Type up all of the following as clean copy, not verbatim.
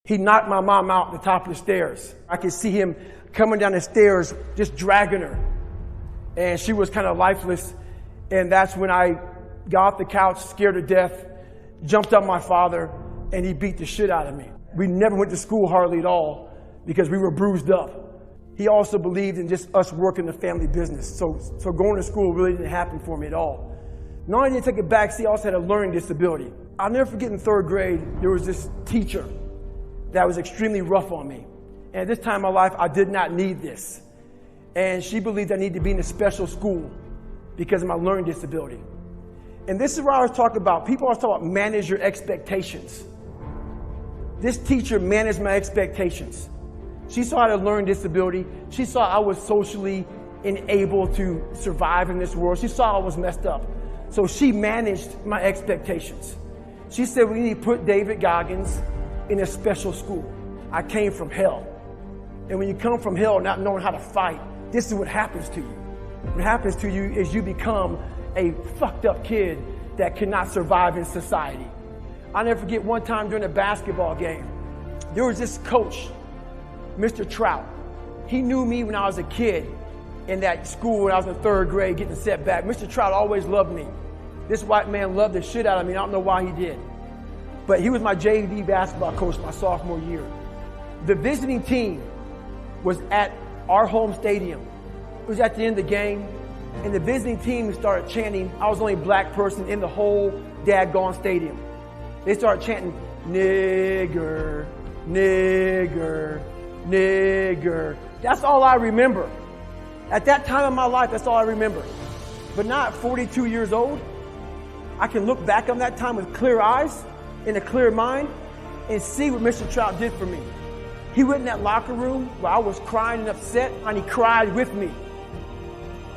He knocked my mom out the top of the stairs. I could see him coming down the stairs, just dragging her. And she was kind of lifeless. And that's when I got off the couch, scared to death, jumped on my father, and he beat the shit out of me. We never went to school hardly at all because we were bruised up. He also believed in just us working the family business. So going to school really didn't happen for me at all. Not only did I take a backseat, I also had a learning disability. I'll never forget in third grade, there was this teacher that was extremely rough on me. And at this time in my life, I did not need this. And she believed I needed to be in a special school because of my learning disability. And this is where I was talking about, people always talk about manage your expectations. This teacher managed my expectations. She saw I had a learning disability. She saw I was socially unable to survive in this world. She saw I was messed up. So she managed my expectations. She said, we need to put David Goggins in a special school. I came from hell. And when you come from hell not knowing how to fight, this is what happens to you. What happens to you is you become a fucked up kid that cannot survive in society. I'll never forget one time during a basketball game, there was this coach, Mr. Trout. He knew me when I was a kid in that school when I was in third grade getting set back. Mr. Trout always loved me. This white man loved the shit out of me. I don't know why he did. But he was my JV basketball coach my sophomore year. The visiting team was at our home stadium. It was at the end of the game. And the visiting team started chanting. I was the only black person in the whole daggone stadium. They started chanting, nigger, nigger, nigger. That's all I remember. At that time in my life, that's all I remember. But now at 42 years old, I can look back on that time with clear eyes and a clear mind and see what Mr. Trout did for me. He went in that locker room where I was crying and upset, and he cried with me.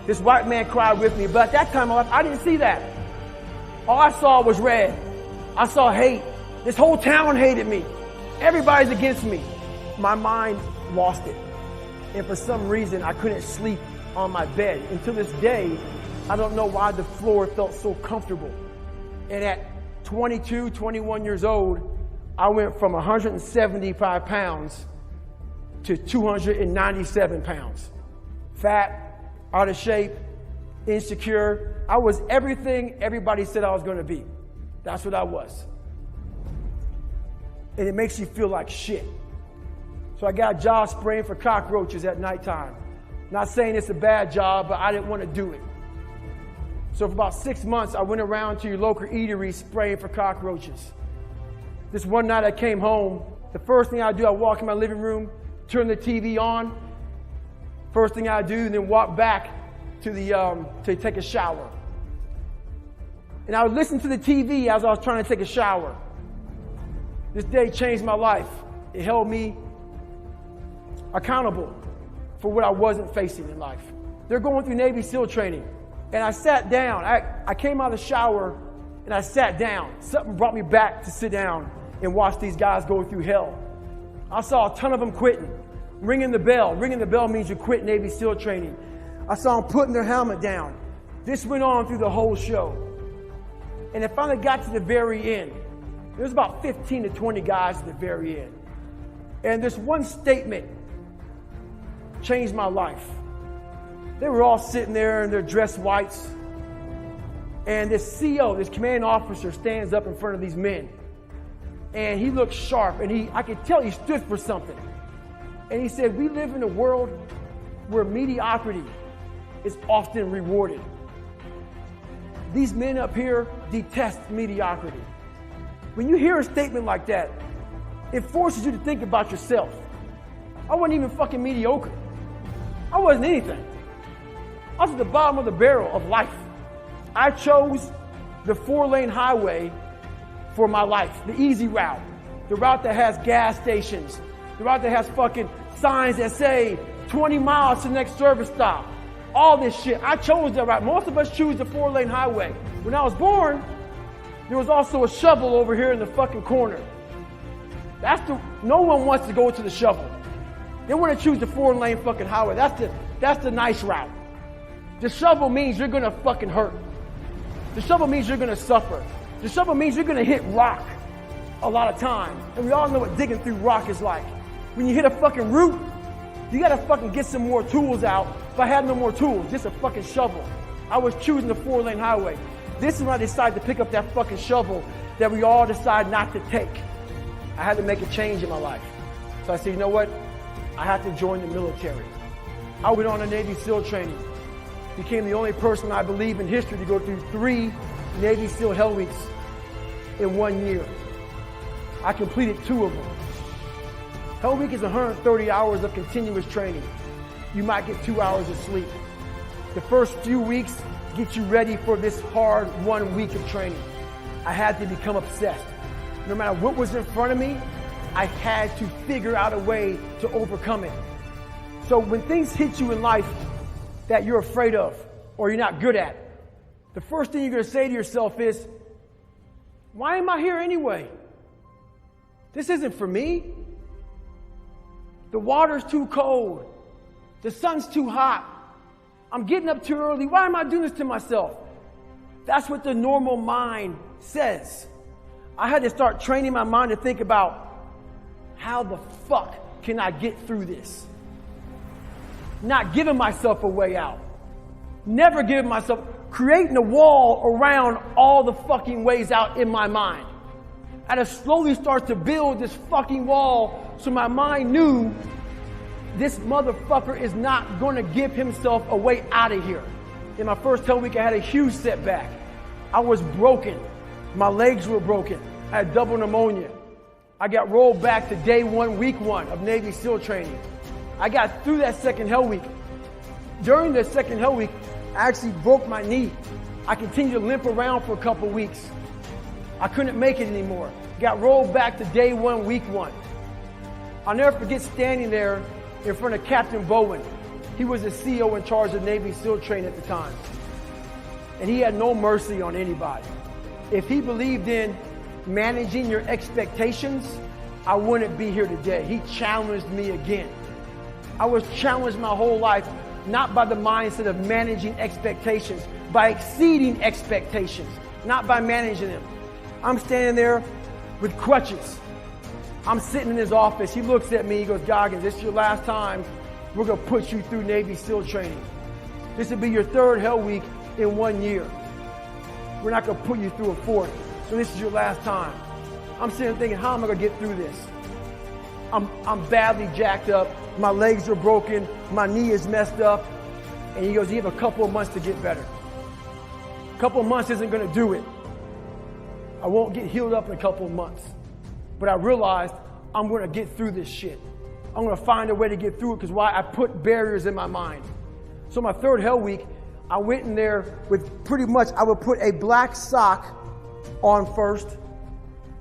This white man cried with me, but at that time in my life, I didn't see that. All I saw was red. I saw hate. This whole town hated me. Everybody's against me. My mind lost it. And for some reason, I couldn't sleep on my bed. Until this day, I don't know why the floor felt so comfortable. And at 22, 21 years old, I went from 175 pounds to 297 pounds. Fat, out of shape, insecure. I was everything everybody said I was going to be. That's what I was. And it makes you feel like shit. So I got a job spraying for cockroaches at nighttime. Not saying it's a bad job, but I didn't want to do it. So for about 6 months, I went around to your local eatery spraying for cockroaches. This one night I came home. The first thing I do, I walk in my living room, turn the TV on. First thing I do, and then walk back to take a shower. And I would listen to the TV as I was trying to take a shower. This day changed my life. It held me accountable for what I wasn't facing in life. They're going through Navy SEAL training. And I sat down. I came out of the shower and I sat down. Something brought me back to sit down and watch these guys go through hell. I saw a ton of them quitting, ringing the bell. Ringing the bell means you quit Navy SEAL training. I saw them putting their helmet down. This went on through the whole show. And it finally got to the very end. There was about 15 to 20 guys at the very end. And this one statement changed my life. They were all sitting there in their dress whites. And this CO, this commanding officer, stands up in front of these men. And he looked sharp, and I could tell he stood for something. And he said, we live in a world where mediocrity is often rewarded. These men up here detest mediocrity. When you hear a statement like that, it forces you to think about yourself. I wasn't even fucking mediocre. I wasn't anything. I was at the bottom of the barrel of life. I chose the 4-lane highway for my life, the easy route, the route that has gas stations, the route that has fucking signs that say 20 miles to the next service stop. All this shit. I chose that route. Most of us choose the 4-lane highway. When I was born, there was also a shovel over here in the fucking corner. No one wants to go to the shovel. They want to choose the 4-lane fucking highway. That's the nice route. The shovel means you're going to fucking hurt. The shovel means you're going to suffer. The shovel means you're going to hit rock. a lot of time. And we all know what digging through rock is like. When you hit a fucking root, you gotta fucking get some more tools out. If I had no more tools, just a fucking shovel. I was choosing the 4-lane highway. This is when I decided to pick up that fucking shovel that we all decide not to take. I had to make a change in my life. So I said, you know what? I have to join the military. I went on a Navy SEAL training. Became the only person I believe in history to go through 3 Navy SEAL Hell Weeks in 1 year. I completed 2 of them. Hell Week is 130 hours of continuous training. You might get 2 hours of sleep. The first few weeks get you ready for this hard 1 week of training. I had to become obsessed. No matter what was in front of me, I had to figure out a way to overcome it. So when things hit you in life that you're afraid of or you're not good at, the first thing you're going to say to yourself is, why am I here anyway? This isn't for me. The water's too cold. The sun's too hot. I'm getting up too early. Why am I doing this to myself? That's what the normal mind says. I had to start training my mind to think about, how the fuck can I get through this? Not giving myself a way out. Never giving myself, creating a wall around all the fucking ways out in my mind. I had to slowly start to build this fucking wall so my mind knew this motherfucker is not going to give himself a way out of here. In my first Hell Week, I had a huge setback. I was broken. My legs were broken. I had double pneumonia. I got rolled back to day 1, week 1 of Navy SEAL training. I got through that second Hell Week. During the second Hell Week, I actually broke my knee. I continued to limp around for a couple weeks. I couldn't make it anymore. Got rolled back to day 1, week 1. I'll never forget standing there in front of Captain Bowen. He was the CEO in charge of Navy SEAL training at the time. And he had no mercy on anybody. If he believed in managing your expectations, I wouldn't be here today. He challenged me again. I was challenged my whole life, not by the mindset of managing expectations, by exceeding expectations, not by managing them. I'm standing there with crutches. I'm sitting in his office. He looks at me. He goes, Goggins, this is your last time. We're going to put you through Navy SEAL training. This will be your 3rd Hell Week in 1 year. We're not going to put you through a 4th. So this is your last time. I'm sitting there thinking, how am I going to get through this? I'm badly jacked up. My legs are broken. My knee is messed up. And he goes, you have a couple of months to get better. A couple of months isn't going to do it. I won't get healed up in a couple of months. But I realized I'm going to get through this shit. I'm going to find a way to get through it because why? I put barriers in my mind. So my 3rd Hell Week, I went in there with pretty much, I would put a black sock on first.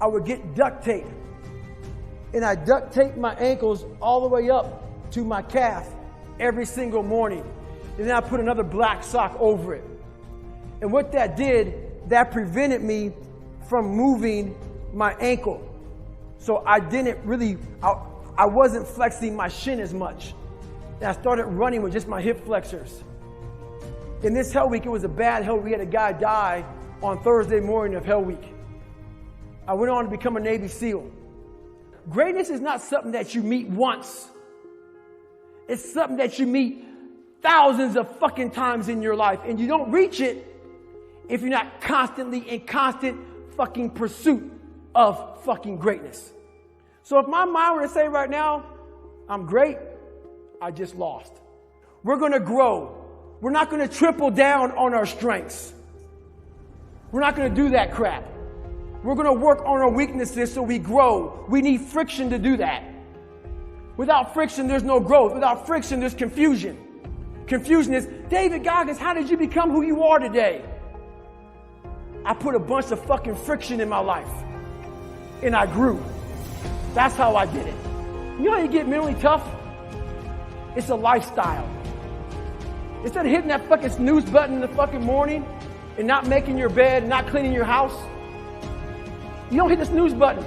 I would get duct tape. And I duct taped my ankles all the way up to my calf every single morning. And then I put another black sock over it. And what that did, that prevented me from moving my ankle. So I didn't really, I wasn't flexing my shin as much. And I started running with just my hip flexors. In this Hell Week, it was a bad Hell Week. We had a guy die on Thursday morning of Hell Week. I went on to become a Navy SEAL. Greatness is not something that you meet once. It's something that you meet thousands of fucking times in your life. And you don't reach it if you're not constantly in constant fucking pursuit of fucking greatness. So if my mind were to say right now, I'm great, I just lost. We're going to grow. We're not going to triple down on our strengths. We're not going to do that crap. We're going to work on our weaknesses so we grow. We need friction to do that. Without friction, there's no growth. Without friction, there's confusion. Confusion is, David Goggins, how did you become who you are today? I put a bunch of fucking friction in my life. And I grew. That's how I did it. You know how you get mentally tough? It's a lifestyle. Instead of hitting that fucking snooze button in the fucking morning and not making your bed, not cleaning your house, you don't hit the snooze button.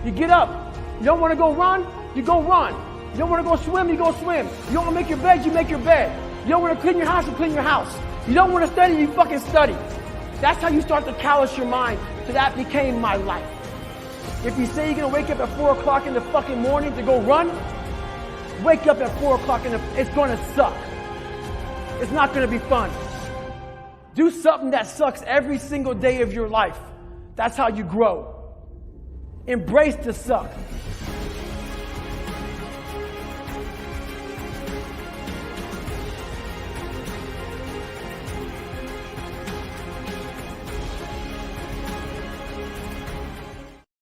You get up. You don't want to go run? You go run. You don't want to go swim? You go swim. You don't want to make your bed? You make your bed. You don't want to clean your house? You clean your house. You don't want to study? You fucking study. That's how you start to callous your mind. So that became my life. If you say you're gonna wake up at 4 o'clock in the fucking morning to go run, wake up at 4 o'clock it's gonna suck. It's not gonna be fun. Do something that sucks every single day of your life. That's how you grow. Embrace the suck.